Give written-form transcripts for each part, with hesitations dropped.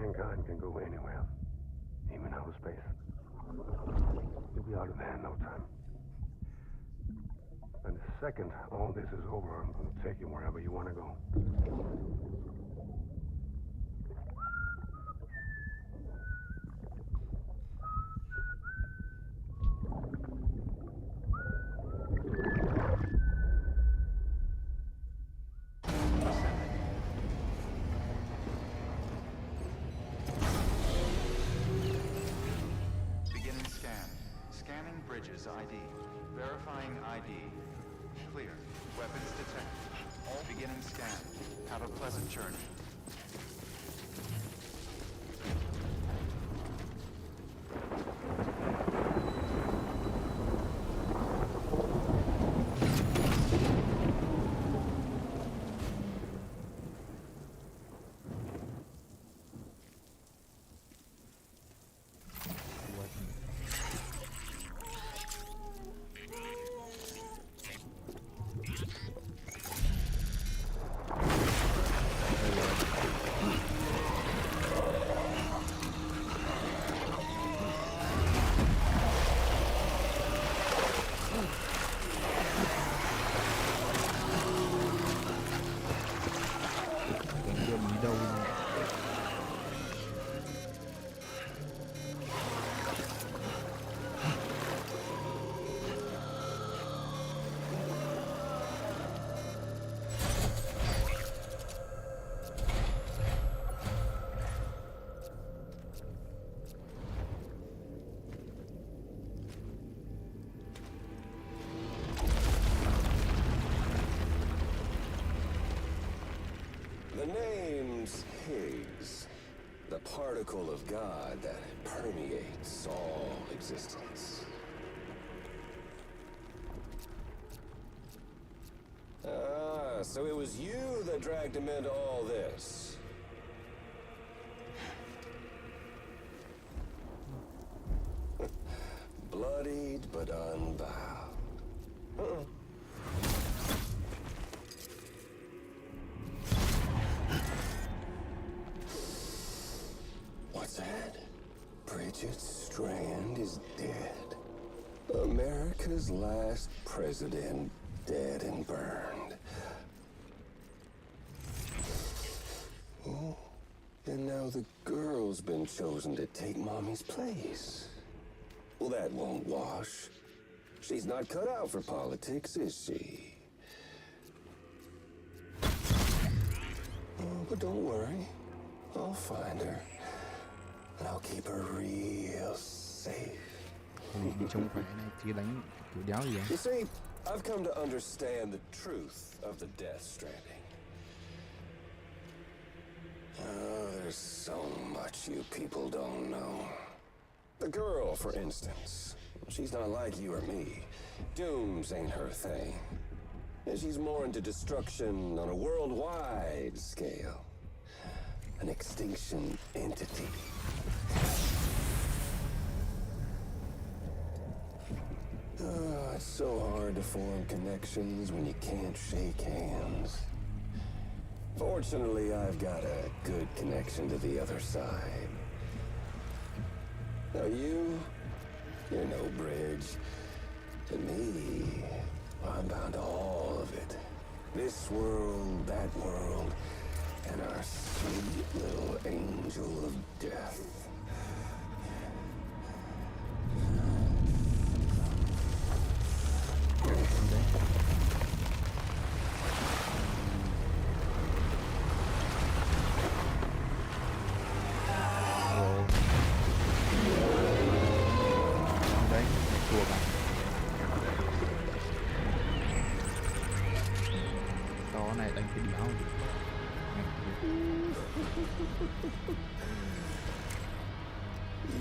Mankind can go anywhere, even outer space. You'll be out of there in no time. And the second all this is over, I'm going to take you wherever you want to go. Beginning scan. Scanning bridges ID. Verifying ID. Clear. Weapons detected. All beginning scan. Have a pleasant journey. The name's Higgs, the particle of God that permeates all existence. Ah, so it was you that dragged him into all this. Bloodied but unbound. What's that? Bridget Strand is dead. America's last president dead and burned. Oh, and now the girl's been chosen to take Mommy's place. Well, that won't wash. She's not cut out for politics, is she? Oh, but don't worry. I'll find her. And I'll keep her real safe. You see, I've come to understand the truth of the Death Stranding. Oh, there's so much you people don't know. The girl, for instance, she's not like you or me. Dooms ain't her thing. And she's more into destruction on a worldwide scale. An extinction entity. Oh, it's so hard to form connections when you can't shake hands. Fortunately, I've got a good connection to the other side. Now you're no bridge. To me, I'm bound to all of it. This world, that world, and our sweet little angel of death.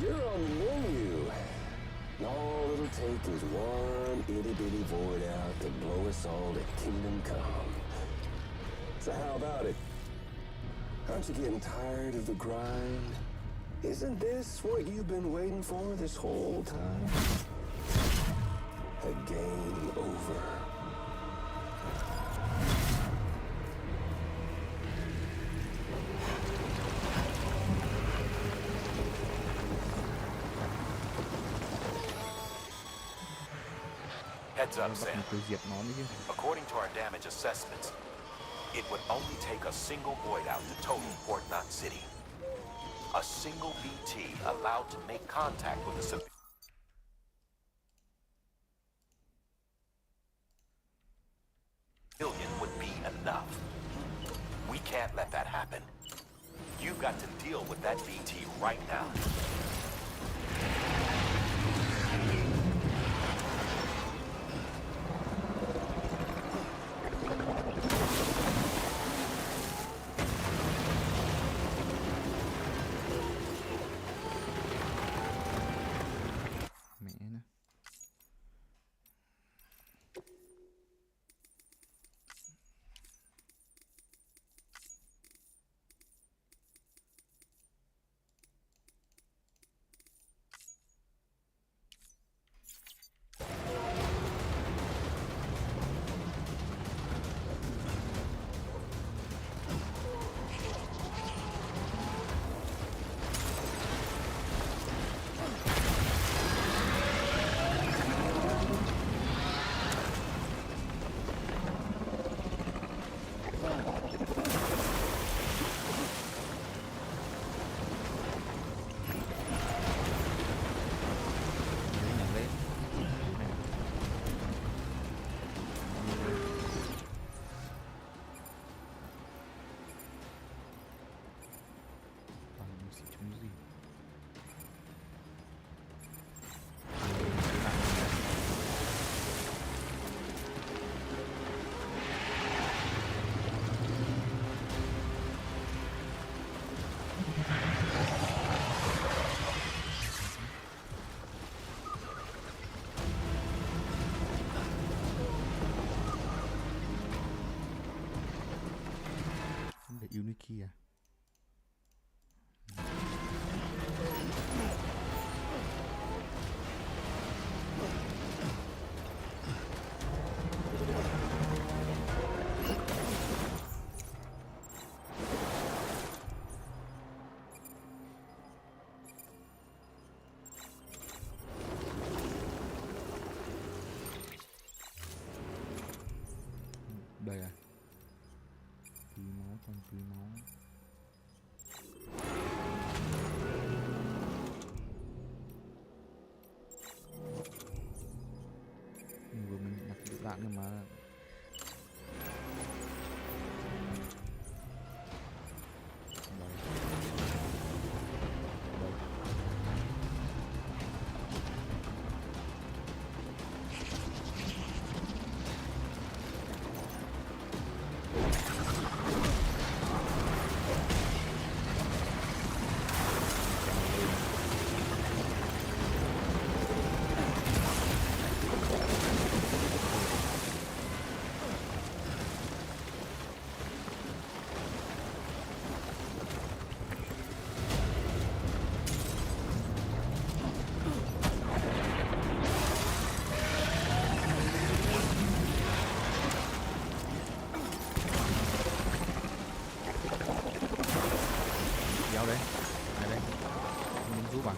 You're on the menu. And all it'll take is one itty-bitty void out to blow us all to kingdom come. So how about it? Aren't you getting tired of the grind? Isn't this what you've been waiting for this whole time? A game over. Heads up, Bắt Sam. mình từ diệt nó mới chứ. According to our damage assessments, it would only take a single void out to total Port Knot City. A single BT allowed to make contact with a civilian would be enough. We can't let that happen. You've got to deal with that BT right now. Mẹ nó. Để yêu nơi kia. Đây à. Tùy máu, còn tùy máu. Vừa mình nhặt lựu đạn nhưng mà kéo đây, này đây, mình giúp à?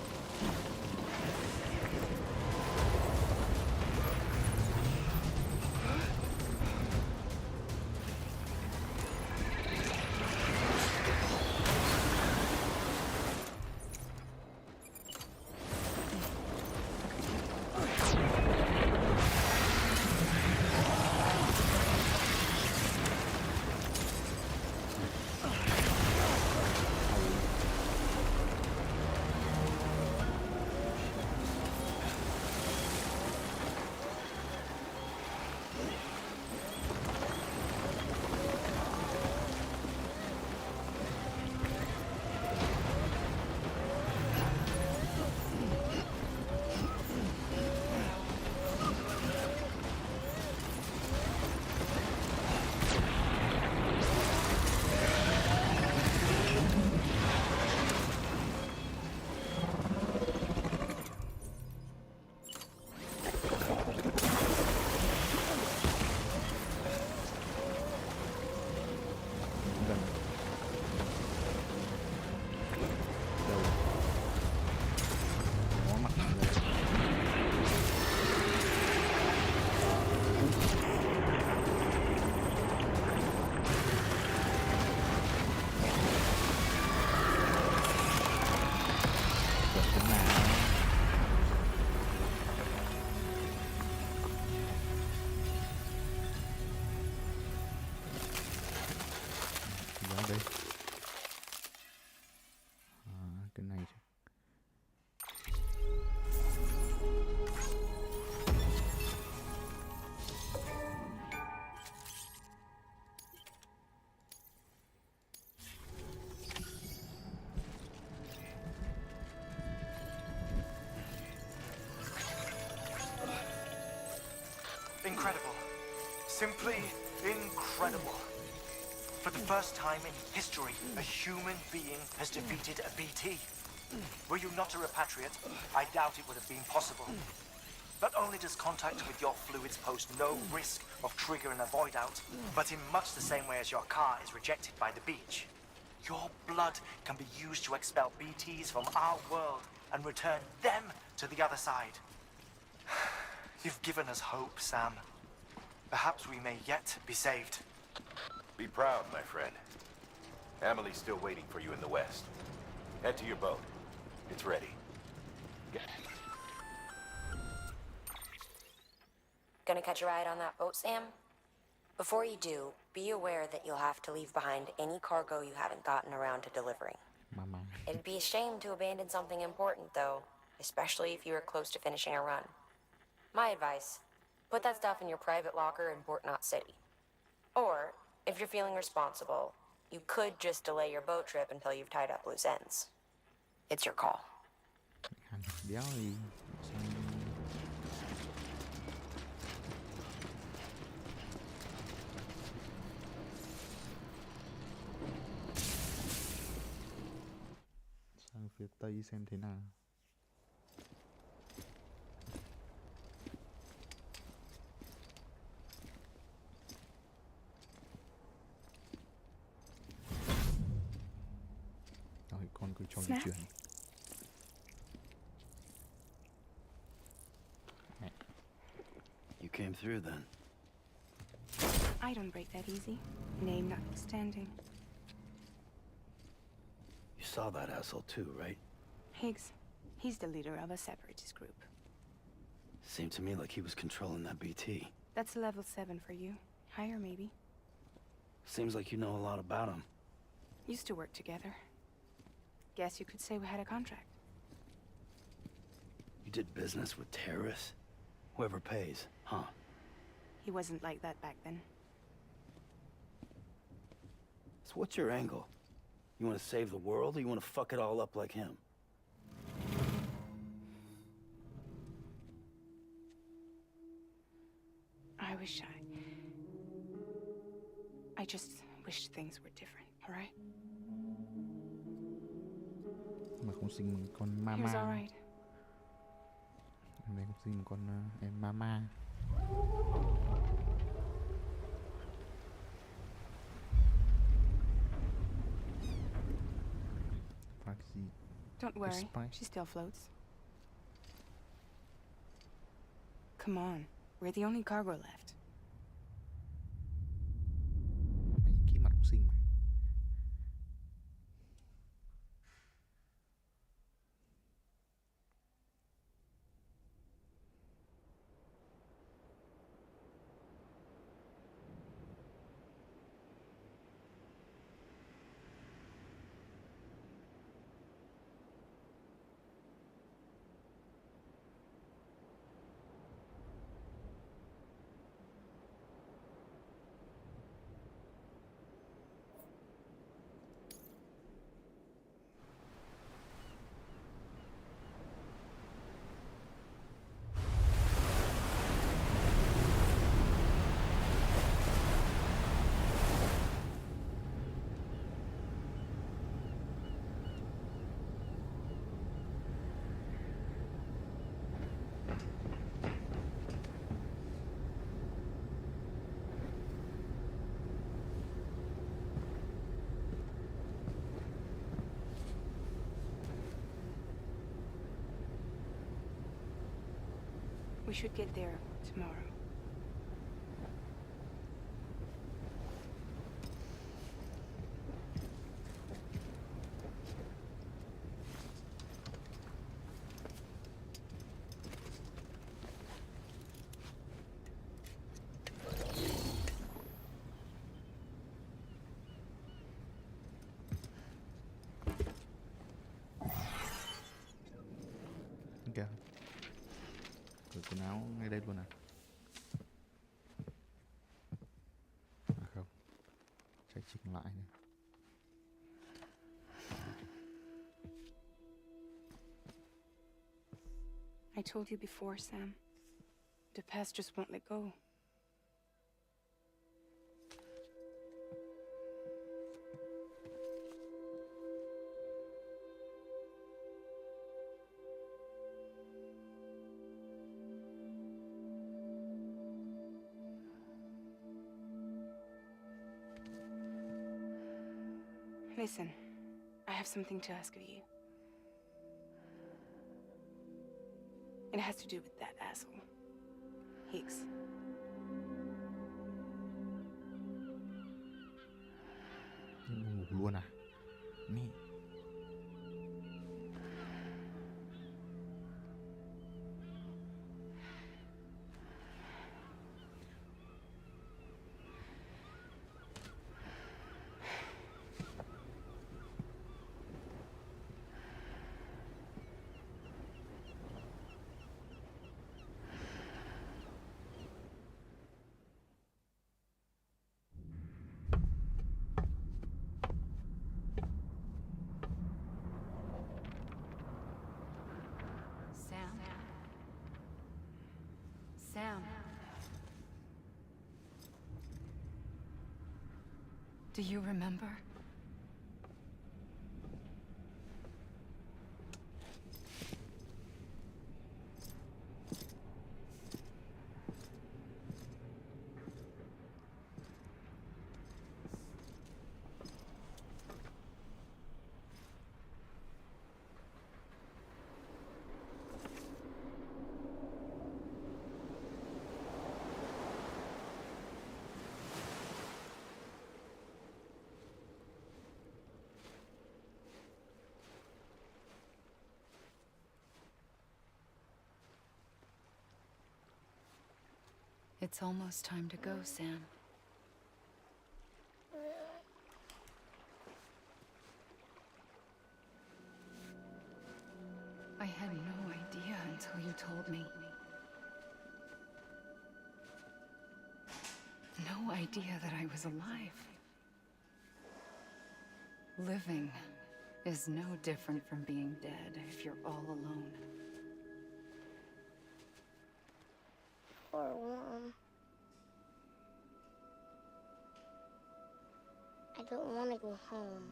cái này chứ. Incredible. Simply incredible. For the first time in history, a human being has defeated a BT. Were you not a repatriate, I doubt it would have been possible. Not only does contact with your fluids pose no risk of triggering a void out, but in much the same way as your car is rejected by the beach, your blood can be used to expel BTs from our world and return them to the other side. You've given us hope, Sam. Perhaps we may yet be saved. Be proud, my friend. Emily's still waiting for you in the west. Head to your boat. It's ready. Gonna catch a ride on that boat, Sam? Before you do, be aware that you'll have to leave behind any cargo you haven't gotten around to delivering. Mama. It'd be a shame to abandon something important, though, especially if you were close to finishing a run. My advice, put that stuff in your private locker in Port Knot City. Or, if you're feeling responsible, you could just delay your boat trip until you've tied up loose ends. It's your call. Hàng đéo gì. Sang phía tây xem thế nào. Rồi con cứ cho di chuyển. You came through then. I don't break that easy, name notwithstanding. You saw that asshole too, right? Higgs, he's the leader of a separatist group. Seemed to me like he was controlling that BT. That's level 7 for you. Higher, maybe. Seems like you know a lot about him. Used to work together. Guess you could say we had a contract. You did business with terrorists? Whoever pays, huh? He wasn't like that back then. So what's your angle? You want to save the world, or you want to fuck it all up like him? I just wish things were different, all right? Mà không sinh một con He was all mama. right. Em này không sinh một con em mama. Fuck gì? Don't worry, spy. she still floats. Come on, we're the only cargo left. Mày kỹ mặt không sinh mà. We should get there tomorrow. kìa. Cởi quần áo ngay đây luôn à? À không, chạy chỉnh lại này. I told you before, Sam. The past just won't let go. Listen, I have something to ask of you. It has to do with that asshole, Higgs. Ngủ luôn à? Mẹ. Sam. Do you remember? It's almost time to go, Sam. I had no idea until you told me. No idea that I was alive. Living is no different from being dead if you're all alone. Poor Mom. I don't want to go home.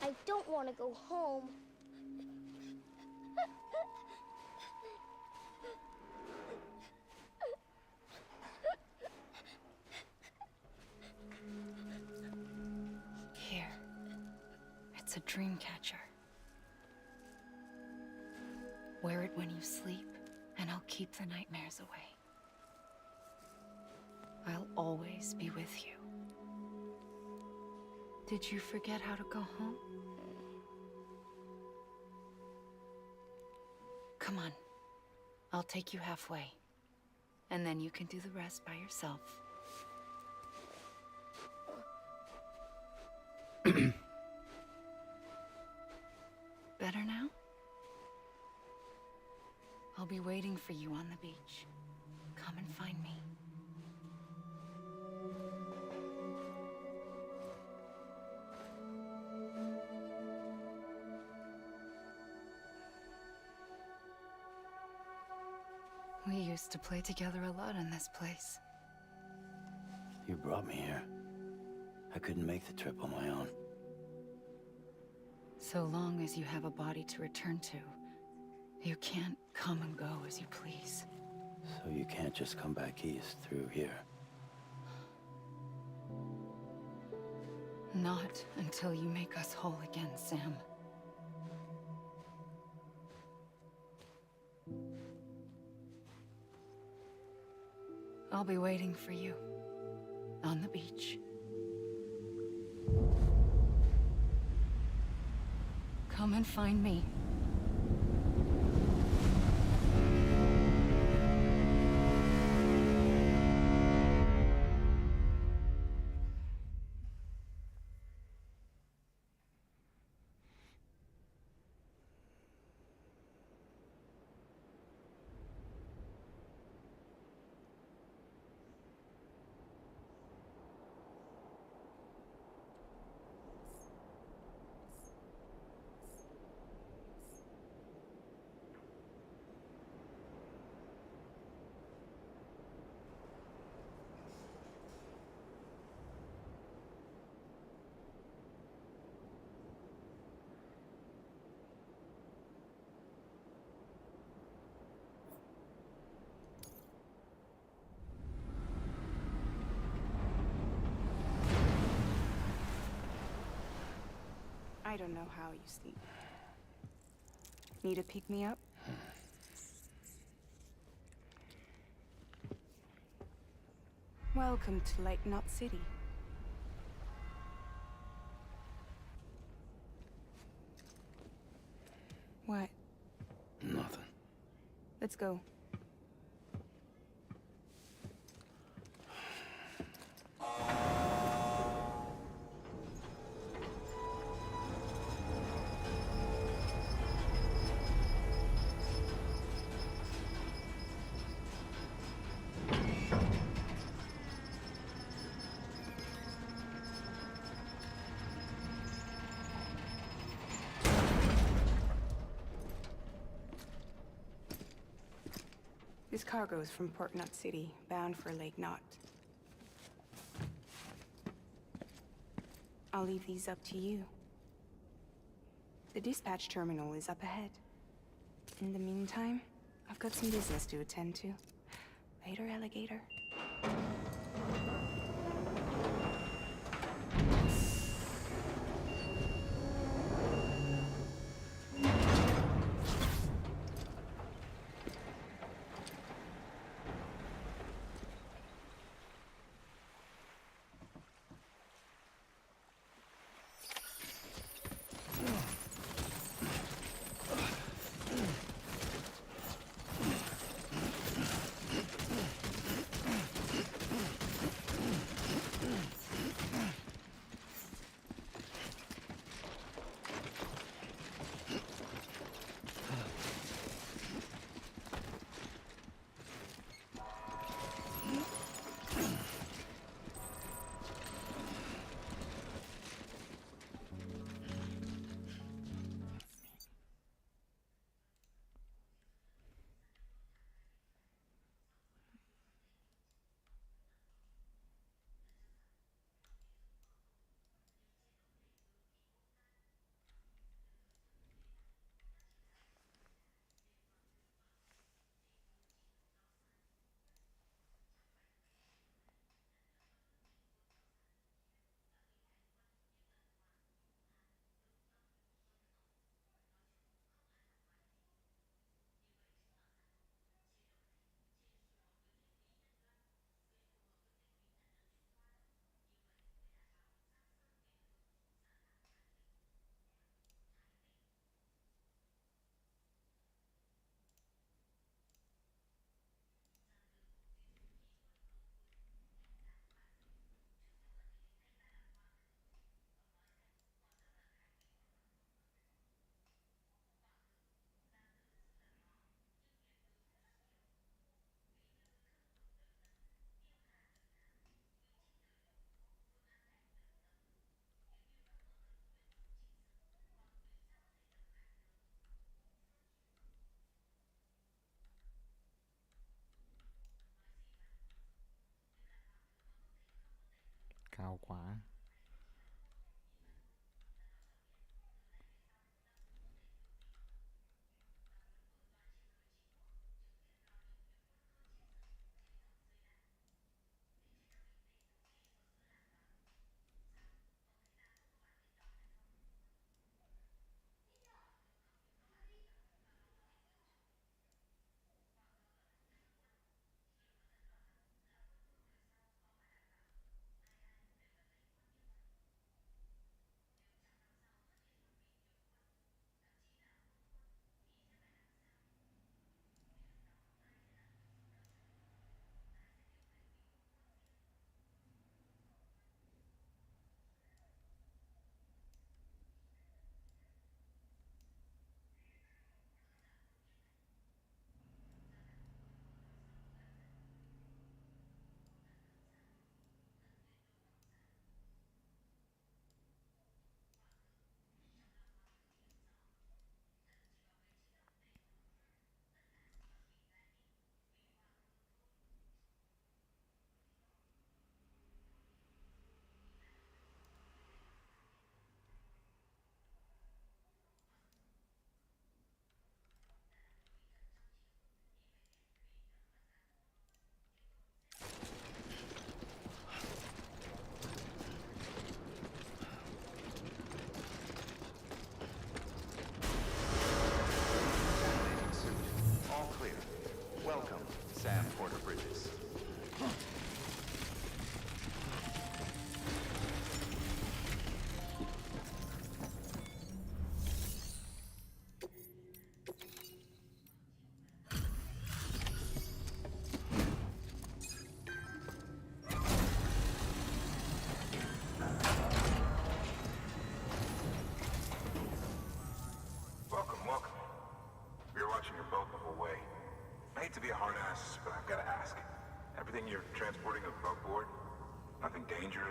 I don't want to go home. Here. It's a dream catcher. Wear it when you sleep, and I'll keep the nightmares away. I'll always be with you. Did you forget how to go home? Come on. I'll take you halfway. And then you can do the rest by yourself. Better now? I'll be waiting for you on the beach. Come and find me. We used to play together a lot in this place. You brought me here. I couldn't make the trip on my own. So long as you have a body to return to, you can't come and go as you please. So you can't just come back east through here? Not until you make us whole again, Sam. I'll be waiting for you on the beach. Come and find me. I don't know how you sleep. Need a pick-me-up? Welcome to Lake Knot City. What? Nothing. Let's go. This cargo is from Port Knot City, bound for Lake Knot. I'll leave these up to you. The dispatch terminal is up ahead. In the meantime, I've got some business to attend to. Later, alligator. Cao quá.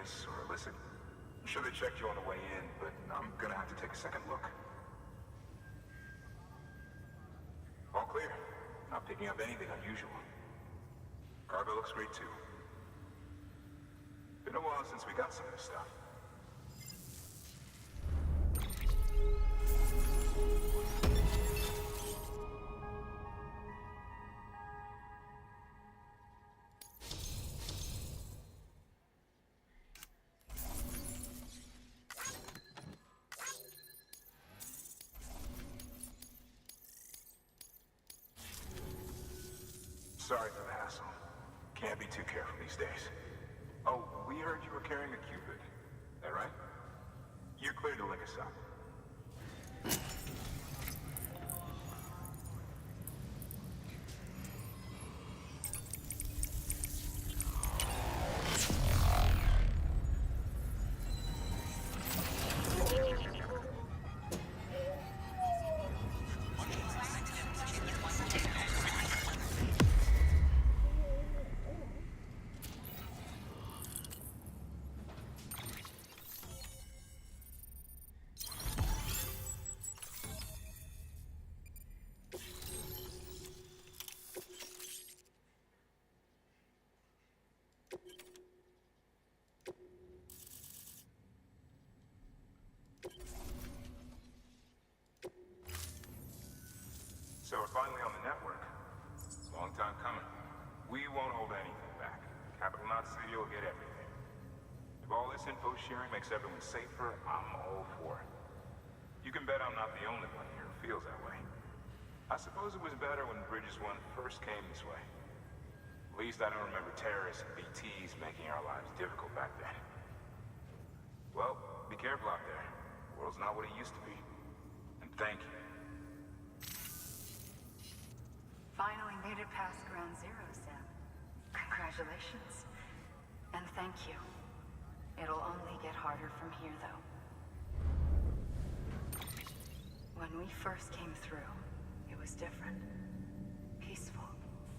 dangerous or illicit? I'm sure they checked you on the way in, but I'm gonna have to take a second look. All clear. Not picking up anything unusual. Cargo looks great too. Been a while since we got some of this stuff. Sorry for the hassle. Can't be too careful these days. Oh, we heard you were carrying a Cupid. That right? You're clear to link us up. So we're finally on the network. Long time coming. We won't hold anything back. Capital Knot City will get everything. If all this info sharing makes everyone safer, I'm all for it. You can bet I'm not the only one here who feels that way. I suppose it was better when Bridges 1 first came this way. At least I don't remember terrorists and BTs making our lives difficult back then. Well, be careful out there. The world's not what it used to be. And thank you. Finally made it past Ground Zero, Sam. Congratulations. And thank you. It'll only get harder from here, though. When we first came through, it was different. Peaceful.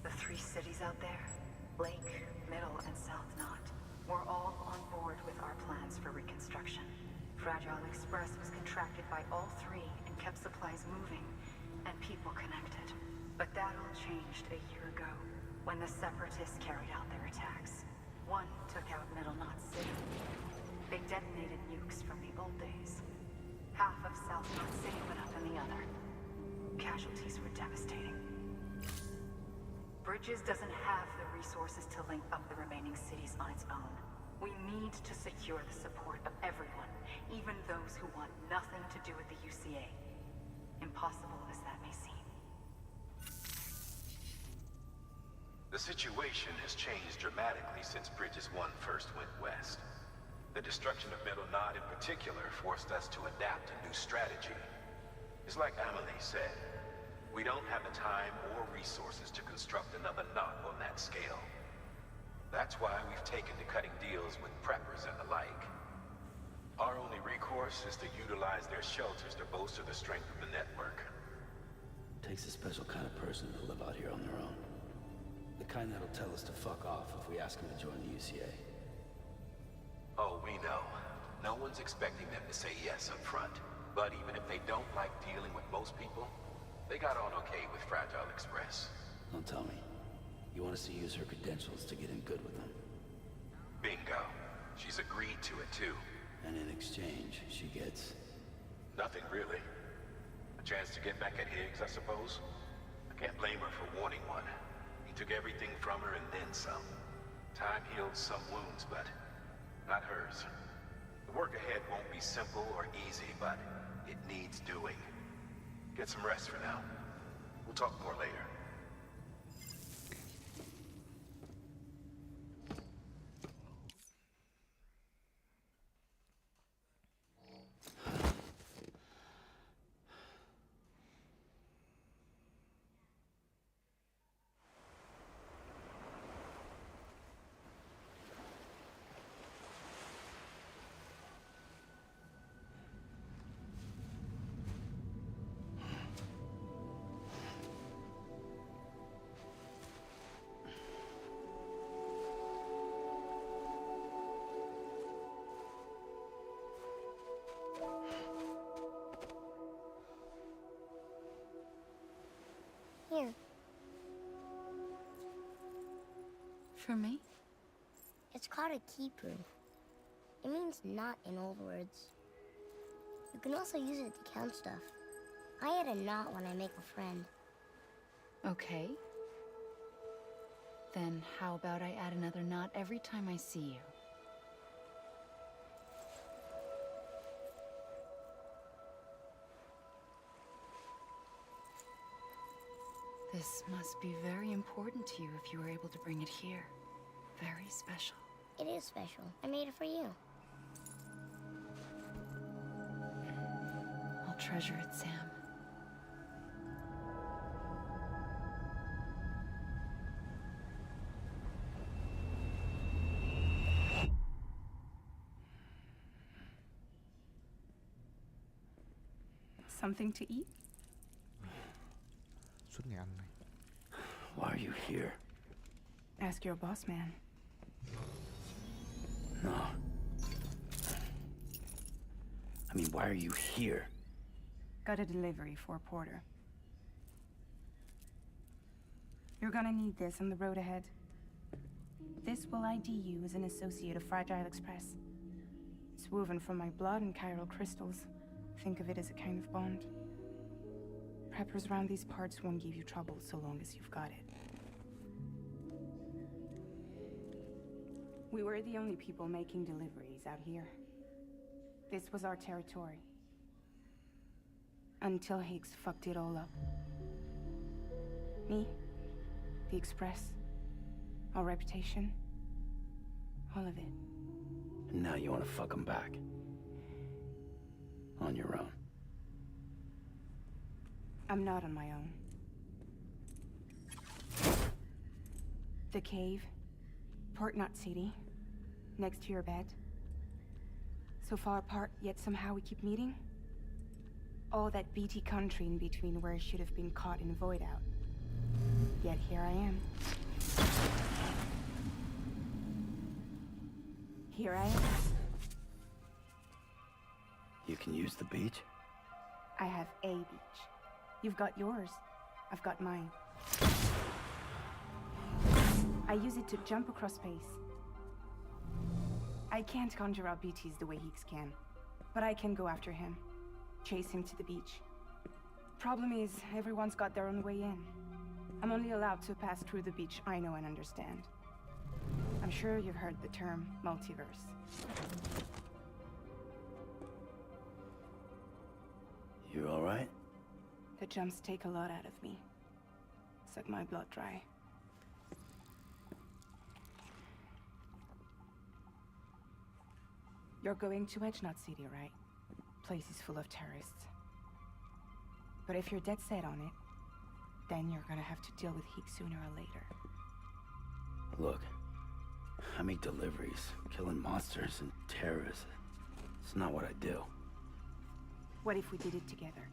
The 3 cities out there, Lake, Middle, and South Knot, were all on board with our plans for reconstruction. Fragile Express was contracted by all 3 and kept supplies moving and people connected. But that all changed a year ago, when the Separatists carried out their attacks. One took out Middle Knot City. They detonated nukes from the old days. Half of South Knot City went up in the other. Casualties were devastating. Bridges doesn't have the resources to link up the remaining cities on its own. We need to secure the support of everyone, even those who want nothing to do with the UCA. Impossible as that may seem. The situation has changed dramatically since Bridges 1 first went west. The destruction of Middle Knot in particular forced us to adapt a new strategy. It's like Amelie said, we don't have the time or resources to construct another knot on that scale. That's why we've taken to cutting deals with preppers and the like. Our only recourse is to utilize their shelters to bolster the strength of the network. Takes a special kind of person to live out here on their own. The kind that'll tell us to fuck off if we ask them to join the UCA. Oh, we know. No one's expecting them to say yes up front. But even if they don't like dealing with most people, they got on okay with Fragile Express. Don't tell me. You want us to use her credentials to get in good with them? Bingo. She's agreed to it too. And in exchange, she gets... Nothing really. A chance to get back at Higgs, I suppose. I can't blame her for wanting one. He took everything from her and then some. Time healed some wounds, but not hers. The work ahead won't be simple or easy, but it needs doing. Get some rest for now. We'll talk more later. For me? It's called a keeper. It means knot in old words. You can also use it to count stuff. I add a knot when I make a friend. Okay. Then how about I add another knot every time I see you? This must be very important to you if you were able to bring it here. Very special. It is special. I made it for you. I'll treasure it, Sam. Something to eat? Suốt ngày ăn này. Why are you here? Ask your boss man. No. I mean, why are you here? Got a delivery for Porter. You're gonna need this on the road ahead. This will ID you as an associate of Fragile Express. It's woven from my blood and chiral crystals. Think of it as a kind of bond. Preppers around these parts won't give you trouble so long as you've got it. We were the only people making deliveries out here. This was our territory. Until Higgs fucked it all up. Me, the Express, our reputation, all of it. And now you want to fuck them back. On your own. I'm not on my own. The cave, Port Knot City, next to your bed. So far apart, yet somehow we keep meeting. All that BT country in between where I should have been caught in void out. Yet here I am. Here I am. You can use the beach? I have a beach. You've got yours. I've got mine. I use it to jump across space. I can't conjure up BTs the way Higgs can, but I can go after him, chase him to the beach. Problem is, everyone's got their own way in. I'm only allowed to pass through the beach I know and understand. I'm sure you've heard the term multiverse. You all right? The jumps take a lot out of me. Suck my blood dry. You're going to Knot City, right? Place is full of terrorists. But if you're dead set on it, then you're gonna have to deal with Higgs sooner or later. Look, I make deliveries, killing monsters and terrorists. It's not what I do. What if we did it together?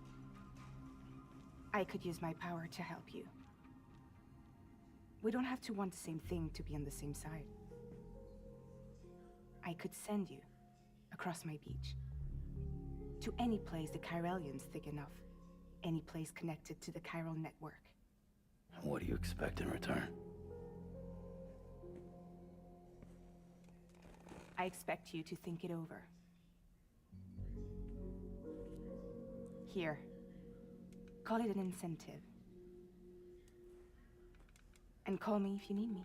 I could use my power to help you. We don't have to want the same thing to be on the same side. I could send you across my beach. To any place the Chiralian's thick enough. Any place connected to the chiral network. What do you expect in return? I expect you to think it over. Here. Call it an incentive. And call me if you need me.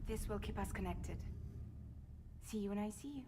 This will keep us connected. See you when I see you.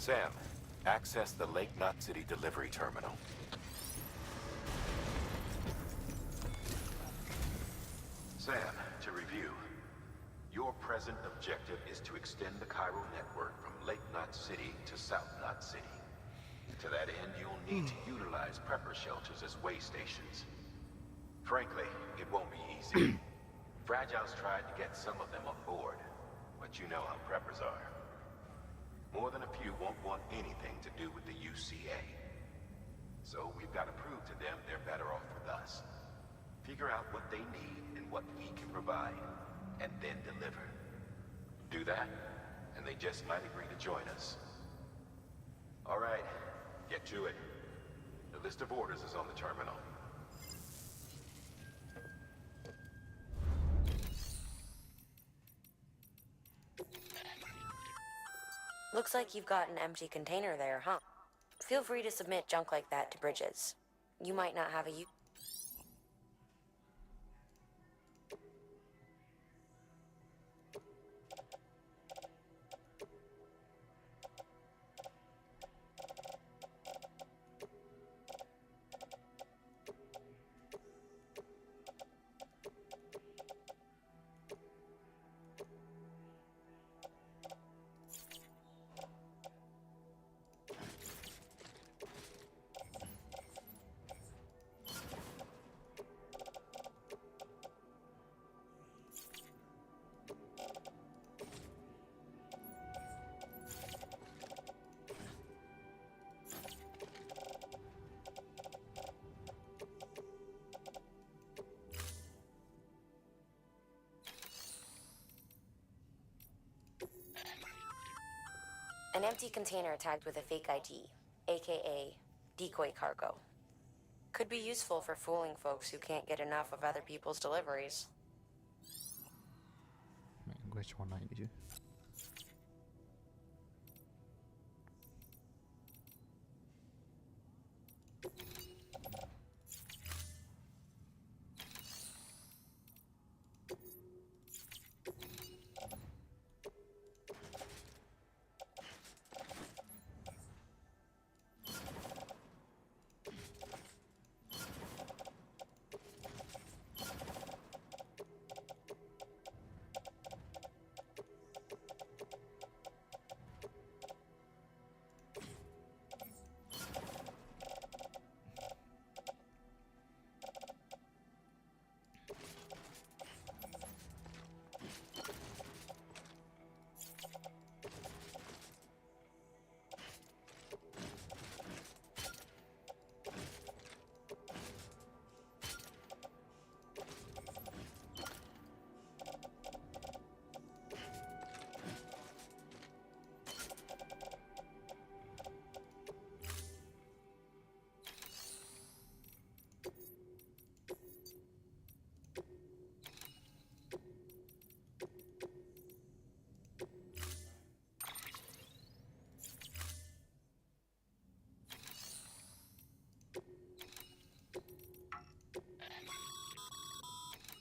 Sam, access the Lake Knot City delivery terminal. Sam, to review, your present objective is to extend the chiral network from Lake Knot City to South Knot City. To that end, you'll need to utilize prepper shelters as way stations. Frankly, it won't be easy. Fragile's tried to get some of them on board, but you know how preppers are. More than a few won't want anything to do with the UCA. So we've got to prove to them they're better off with us. Figure out what they need and what we can provide, and then deliver. Do that, and they just might agree to join us. All right, get to it. The list of orders is on the terminal. Looks like you've got an empty container there, huh? Feel free to submit junk like that to Bridges. You might not have a use. An empty container tagged with a fake ID, aka decoy cargo. Could be useful for fooling folks who can't get enough of other people's deliveries. Mẹ, quay tròn này đi chứ.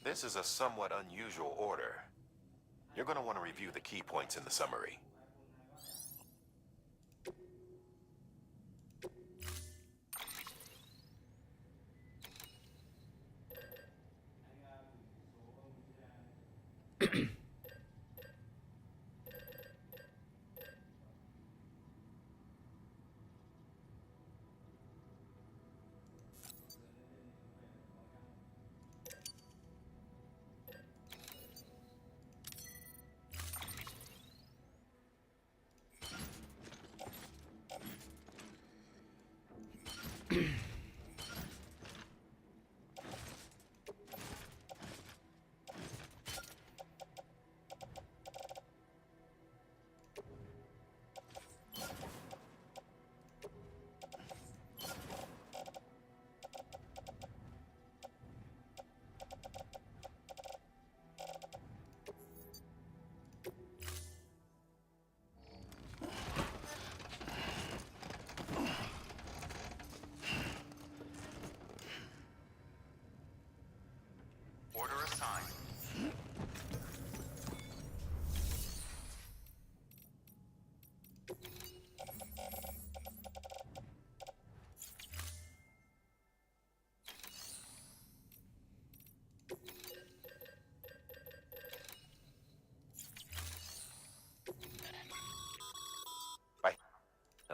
This is a somewhat unusual order. You're going to want to review the key points in the summary.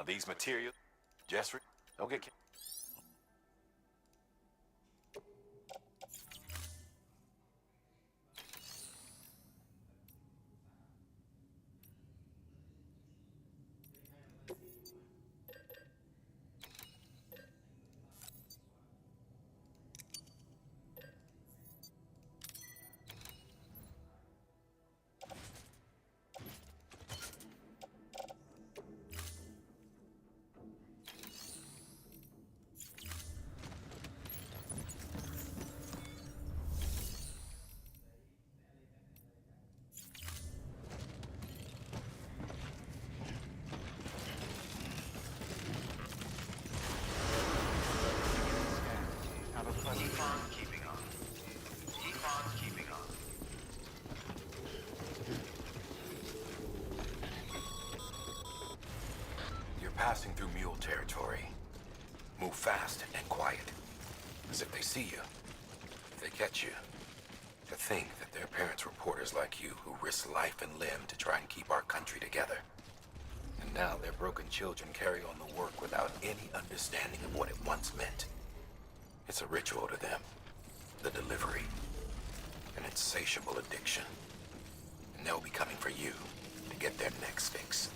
these materials, Jeffrey, don't get... Keep on keeping on. Keep on keeping on. You're passing through mule territory. Move fast and quiet. As if they see you. If they catch you. To think that their parents were reporters like you who risked life and limb to try and keep our country together. And now their broken children carry on the work without any understanding of what it once meant. It's a ritual to them. The delivery. An insatiable addiction. And they'll be coming for you to get their next fix.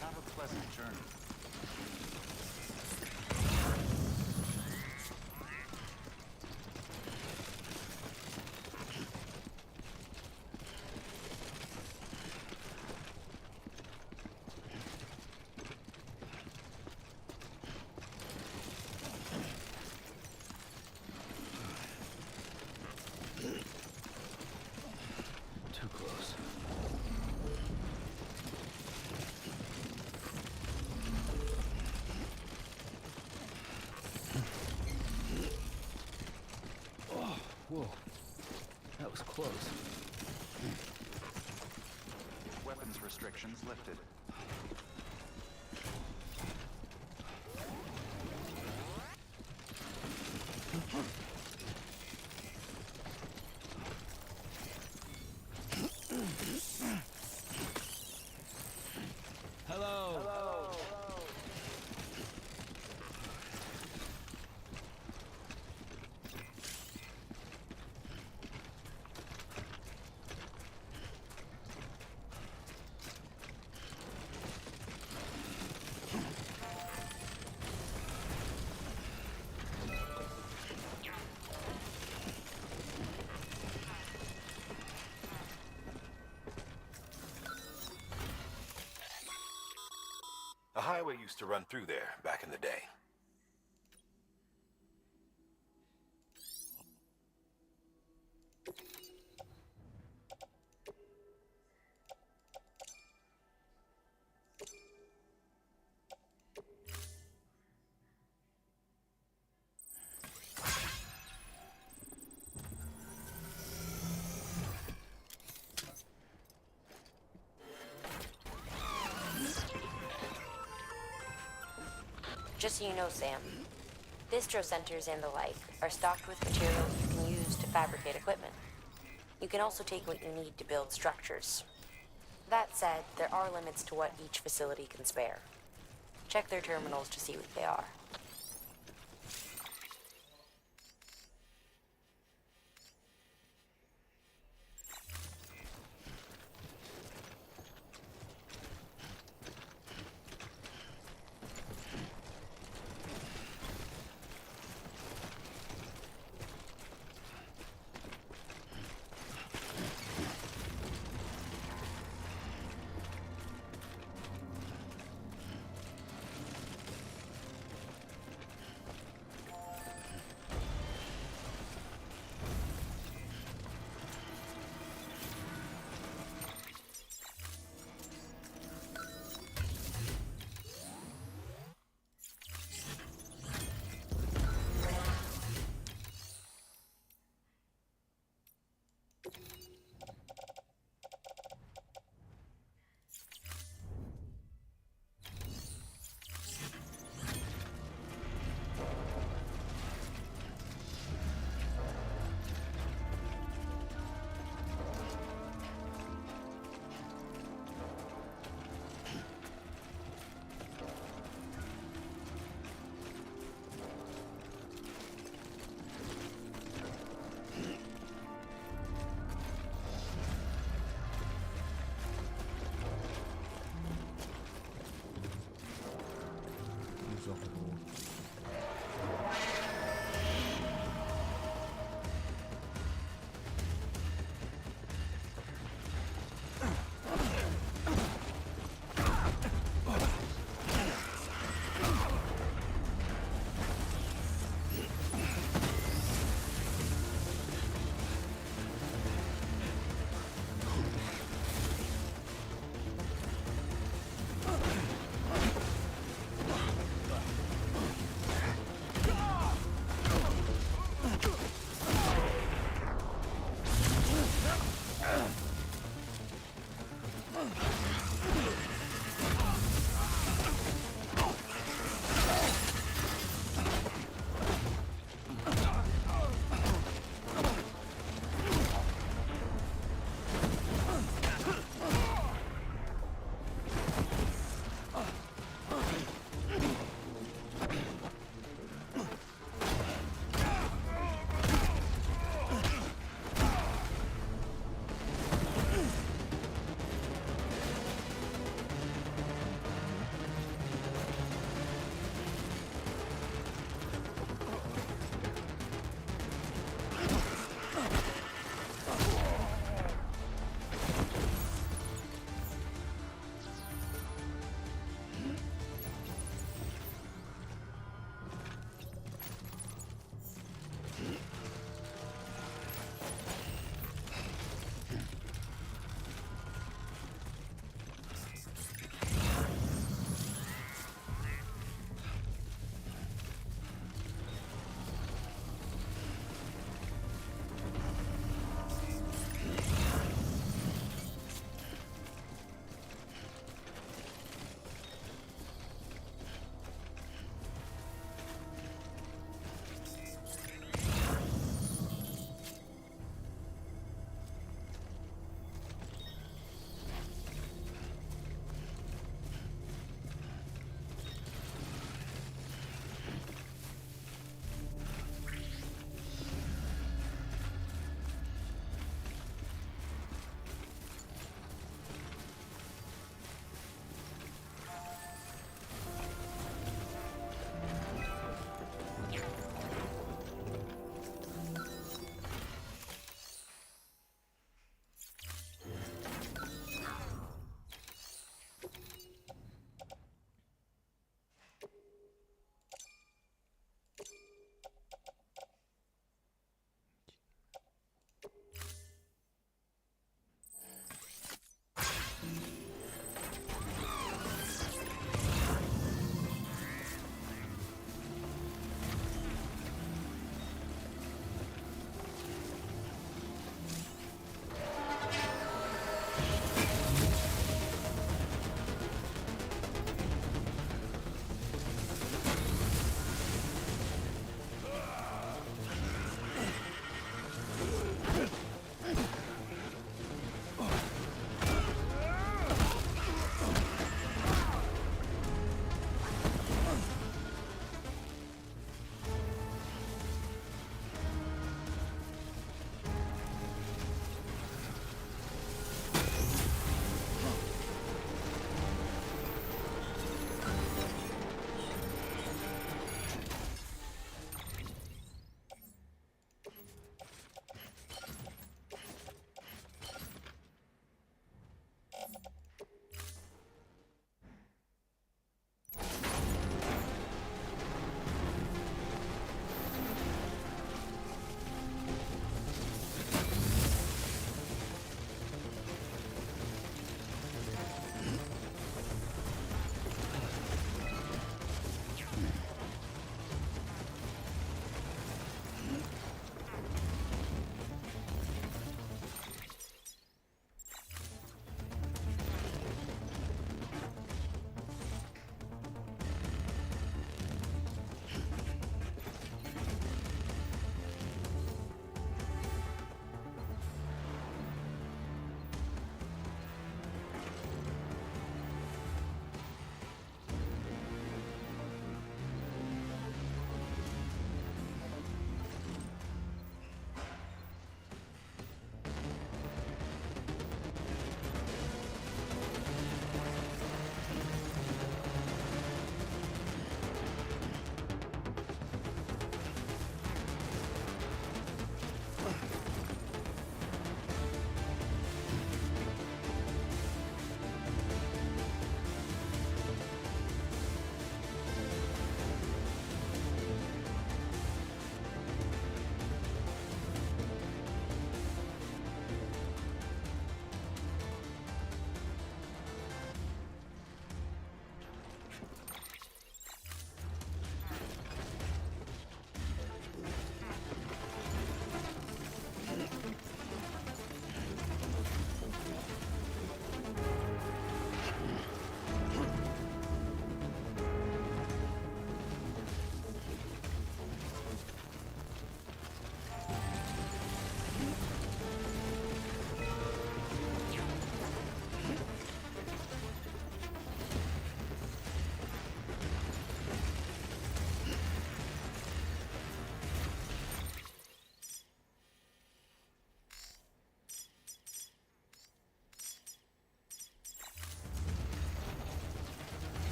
Have a pleasant journey. Too close. Oh, whoa. That was close. Weapons restrictions lifted. Hello. A highway used to run through there back in the day. Just so you know, Sam, distro centers and the like are stocked with materials you can use to fabricate equipment. You can also take what you need to build structures. That said, there are limits to what each facility can spare. Check their terminals to see what they are.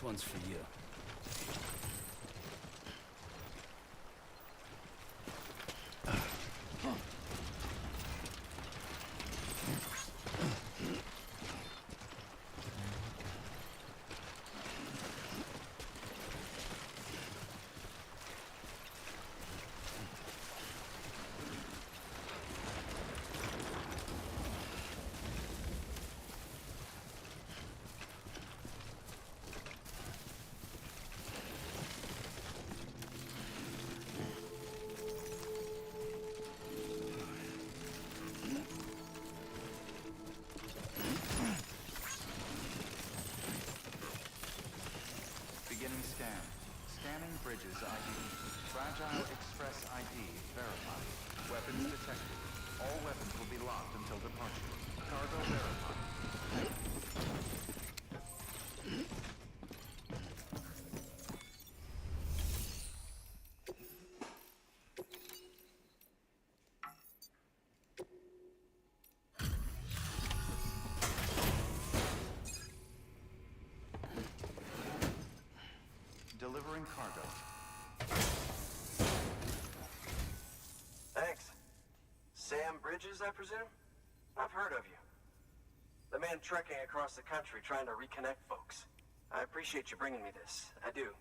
This one's for you. Beginning scan. Scanning bridges ID. Fragile Express ID verified. Weapons detected. All weapons will be locked until departure. Cargo verified. Delivering cargo. Thanks. Sam Bridges, I presume? I've heard of you. The man trekking across the country trying to reconnect folks. I appreciate you bringing me this. I do.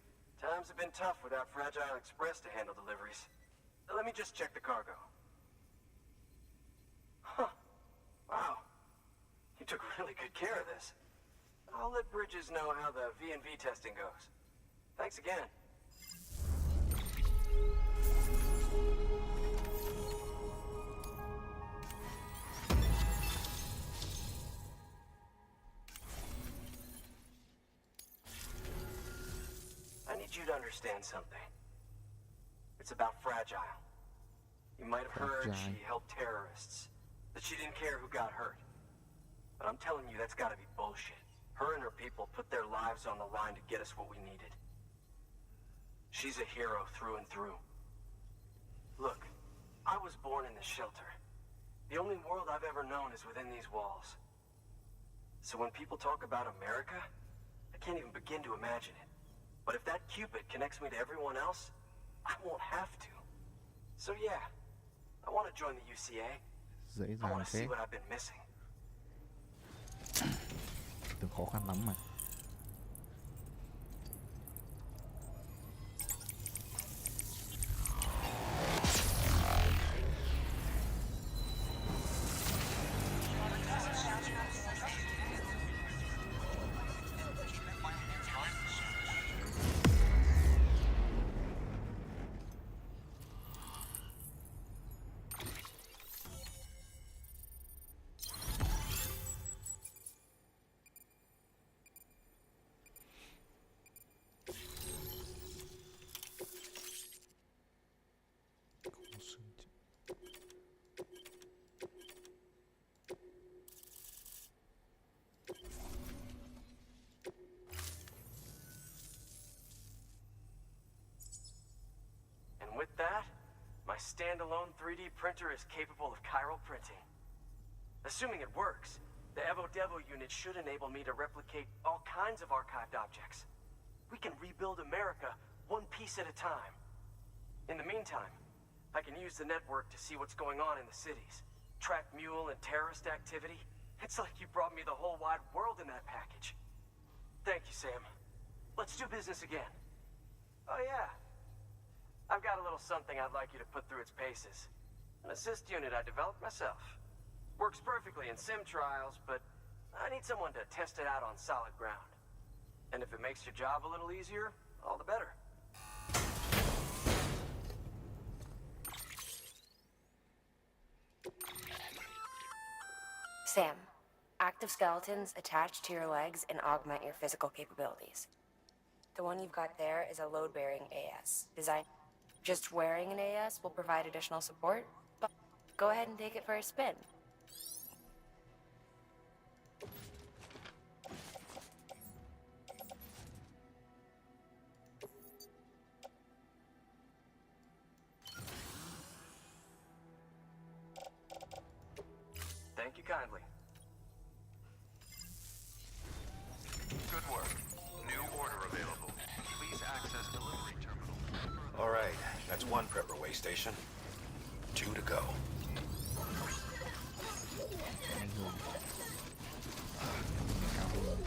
Times have been tough without Fragile Express to handle deliveries. Let me just check the cargo. Huh. Wow. You took really good care of this. I'll let Bridges know how the V&V testing goes. Thanks again. I need you to understand something. It's about Fragile. You might have heard she helped terrorists, that she didn't care who got hurt. But I'm telling you, that's gotta be bullshit. Her and her people put their lives on the line to get us what we needed. She's a hero through and through. Look, I was born in this shelter. The only world I've ever known is within these walls. So when people talk about America, I can't even begin to imagine it. But if that Cupid connects me to everyone else, I won't have to. So yeah, I want to join the UCA. Dễ I dàng want to see thế. what I've been missing. Tưởng khó khăn lắm mà. And with that, my standalone 3D printer is capable of chiral printing. Assuming it works, the Evo-Devo unit should enable me to replicate all kinds of archived objects. We can rebuild America one piece at a time. In the meantime, I can use the network to see what's going on in the cities, track mule and terrorist activity. It's like you brought me the whole wide world in that package. Thank you, Sam. Let's do business again. Oh yeah. I've got a little something I'd like you to put through its paces. An assist unit I developed myself. Works perfectly in sim trials, but I need someone to test it out on solid ground. And if it makes your job a little easier, all the better. Sam, active skeletons attach to your legs and augment your physical capabilities. The one you've got there is a load-bearing AS. Just wearing an AS will provide additional support, but go ahead and take it for a spin. Thank you kindly. Good work. New order available. station. 2 to go. Ảnh hưởng cao hơn.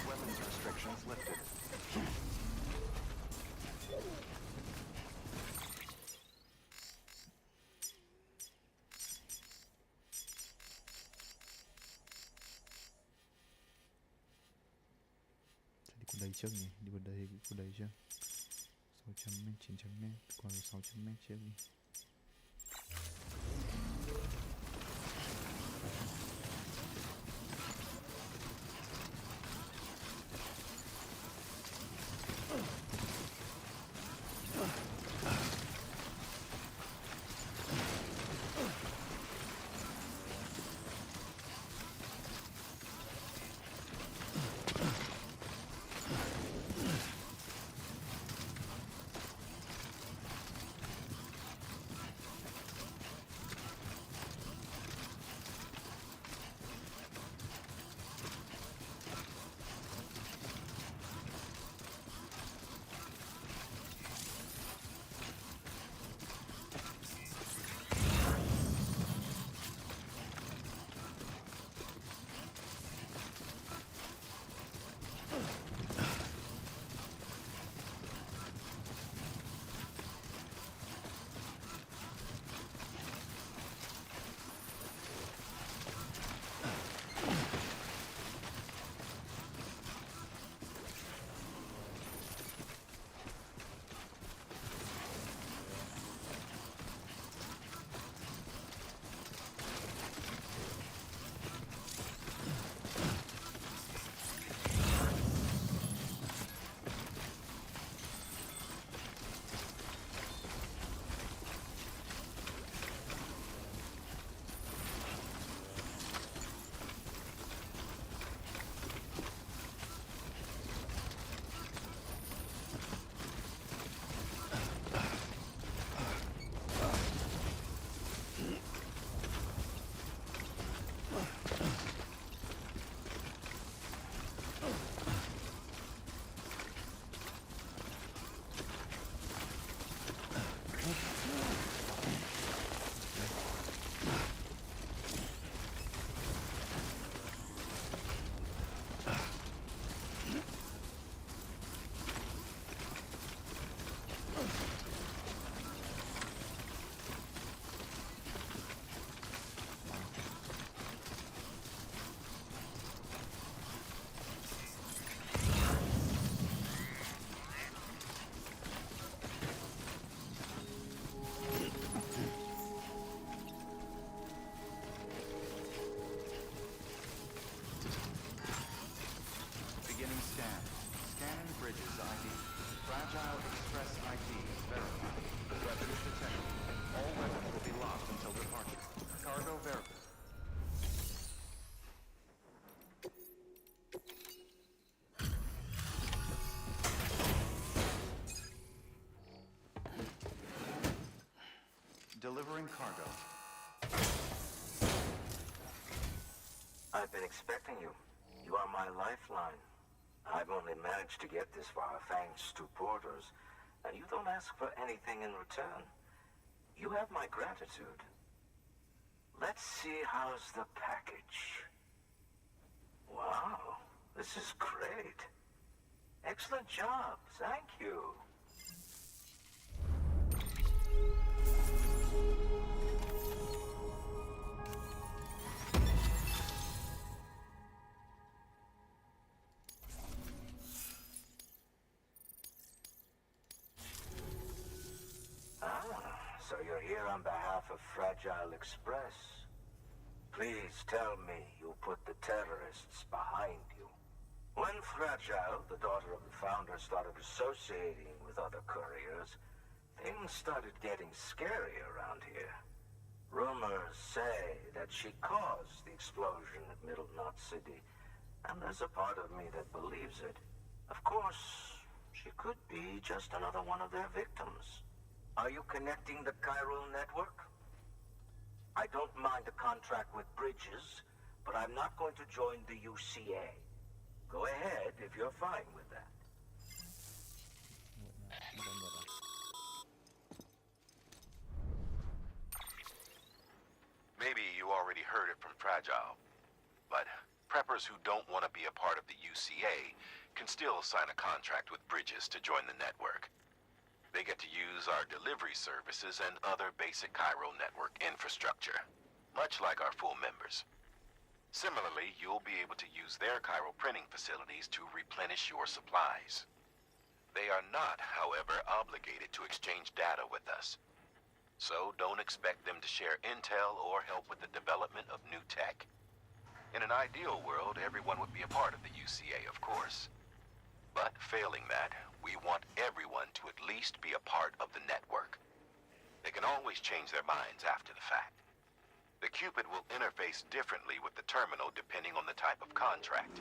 Weapons restrictions lifted. Đi qua đây trước nhỉ, đi qua đây trước. 600m, 900m, qua 600m trước đi. Delivering cargo. I've been expecting you. You are my lifeline. I've only managed to get this far thanks to porters, and you don't ask for anything in return. You have my gratitude. Let's see how's the package. Wow, this is great. Excellent job, thank you. So you're here on behalf of Fragile Express. Please tell me you put the terrorists behind you. When Fragile, the daughter of the founder, started associating with other couriers, things started getting scary around here. Rumors say that she caused the explosion at Middle Knot City, and there's a part of me that believes it. Of course, she could be just another one of their victims. Are you connecting the chiral network? I don't mind a contract with Bridges, but I'm not going to join the UCA. Go ahead if you're fine with that. you already heard it from Fragile. But preppers who don't want to be a part of the UCA can still sign a contract with Bridges to join the network. They get to use our delivery services and other basic Cairo network infrastructure, much like our full members. Similarly, you'll be able to use their Cairo printing facilities to replenish your supplies. They are not, however, obligated to exchange data with us. So don't expect them to share intel or help with the development of new tech. In an ideal world, everyone would be a part of the UCA, of course. But failing that, we want everyone to at least be a part of the network. They can always change their minds after the fact. The Cupid will interface differently with the terminal depending on the type of contract.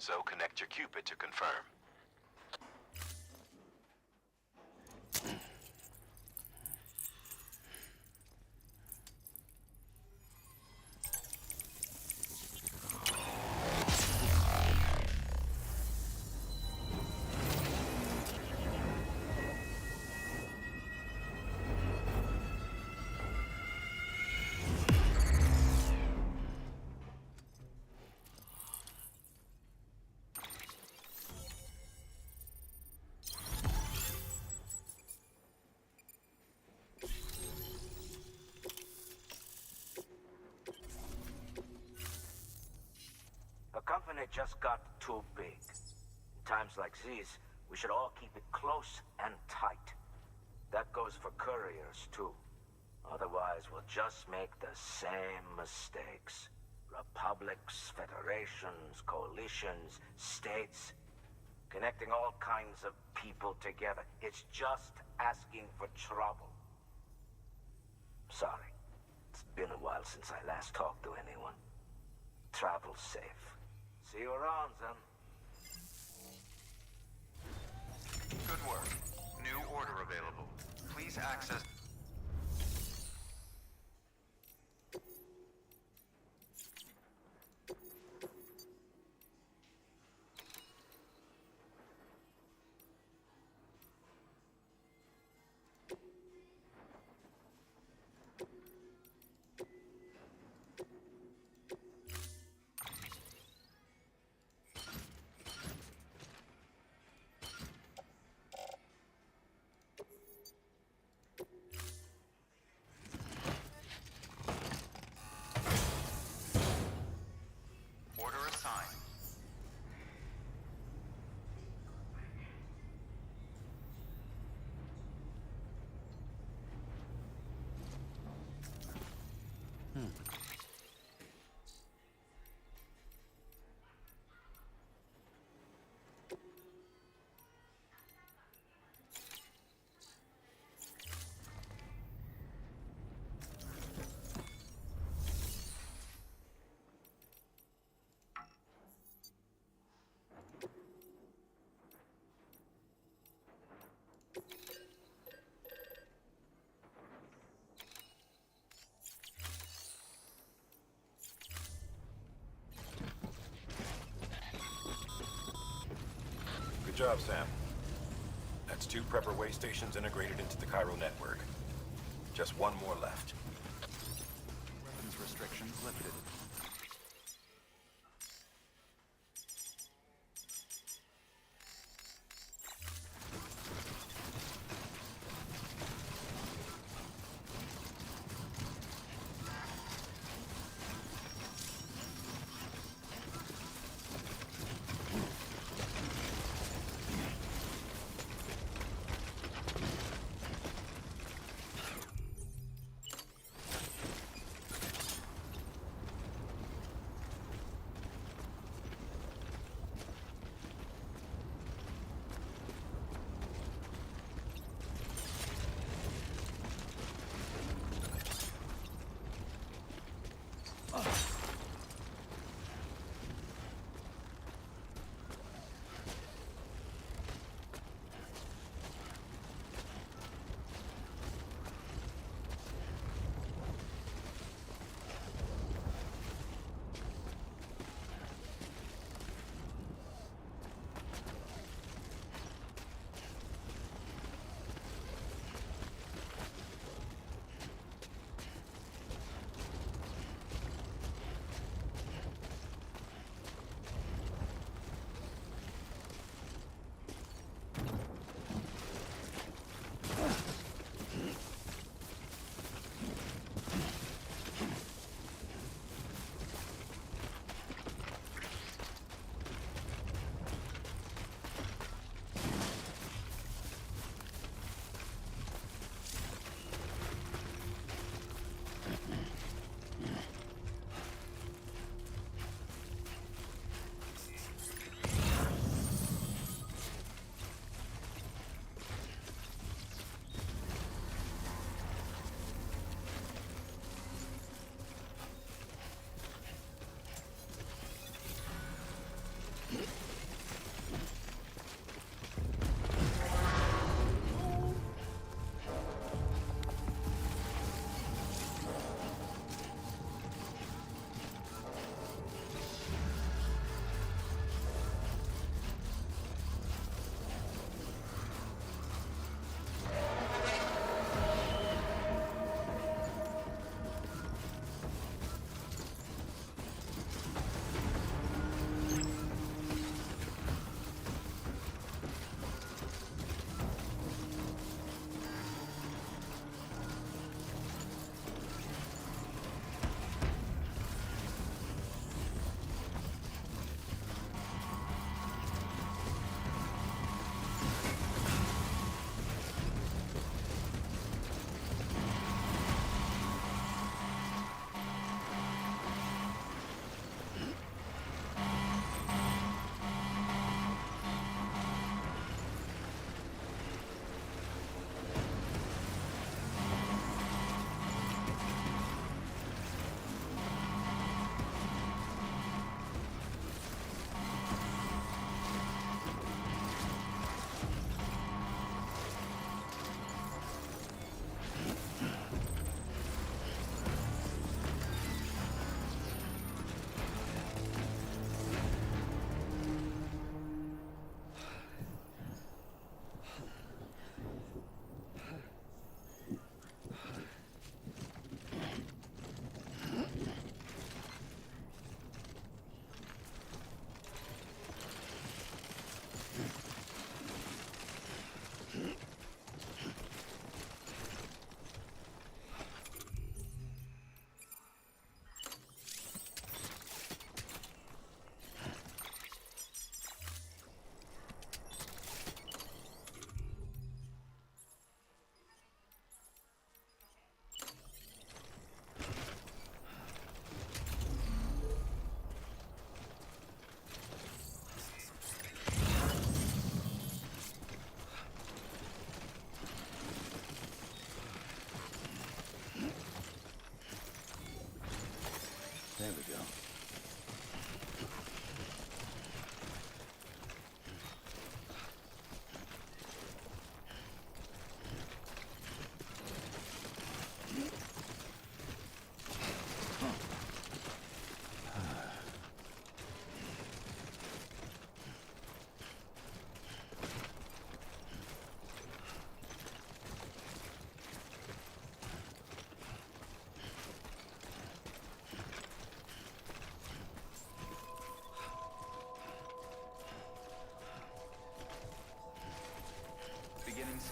So connect your Cupid to confirm. The company just got too big. In times like these, we should all keep it close and tight. That goes for couriers, too. Otherwise, we'll just make the same mistakes. Republics, federations, coalitions, states, connecting all kinds of people together. It's just asking for trouble. Sorry. It's been a while since I last talked to anyone. Travel safe. See you around, then. Good work. New order available. Please access... Good job, Sam. That's 2 prepper way stations integrated into the Cairo network. Just 1 more left. Weapons restrictions lifted.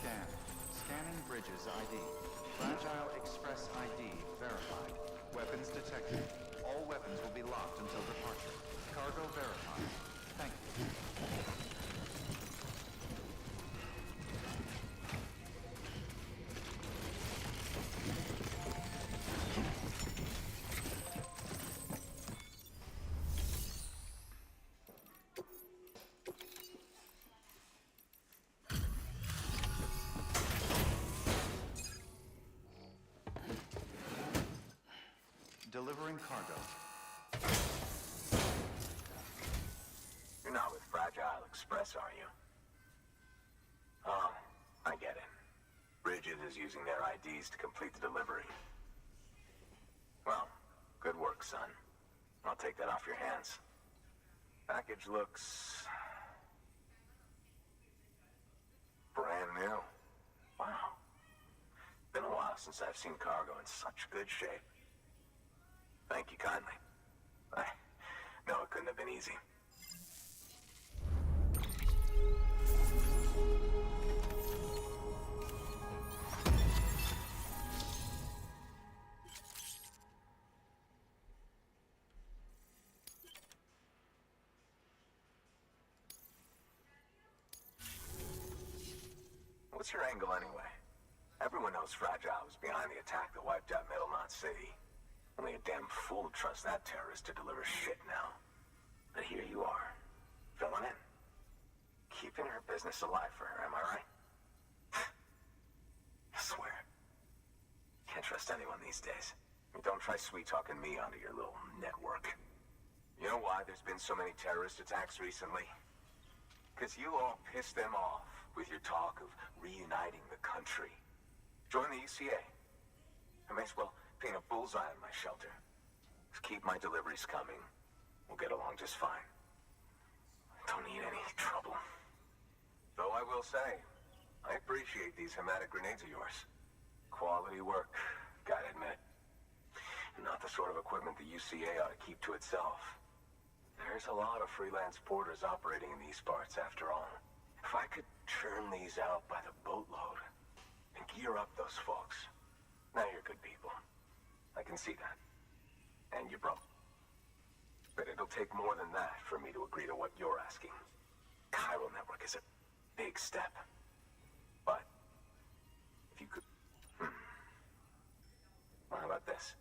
Scan. Scanning bridges ID. Fragile Express ID verified. Weapons detected. All weapons will be locked until departure. Cargo verified. Thank you. Delivering cargo. You're not with Fragile Express, are you? Oh, I get it. Bridges is using their IDs to complete the delivery. Well, good work, son. I'll take that off your hands. Package looks... brand new. Wow. Been a while since I've seen cargo in such good shape. Thank you kindly. I know it couldn't have been easy. What's your angle anyway? Everyone knows Fragile was behind the attack that wiped out Middle Knot City. Only a damn fool trusts that terrorist to deliver shit now. But here you are, filling in. Keeping her business alive for her, am I right? I swear. Can't trust anyone these days. And don't try sweet-talking me onto your little network. You know why there's been so many terrorist attacks recently? Because you all pissed them off with your talk of reuniting the country. Join the UCA. I may as well paint a bullseye on my shelter. Just keep my deliveries coming. We'll get along just fine. Don't need any trouble. Though I will say, I appreciate these hematic grenades of yours. Quality work, gotta admit. Not the sort of equipment the UCA ought to keep to itself. There's a lot of freelance porters operating in these parts, after all. If I could churn these out by the boatload and gear up those folks. Now you're good people. I can see that. And you're broke. But it'll take more than that for me to agree to what you're asking. Chiral Network is a big step. But if you could... Well, how about this?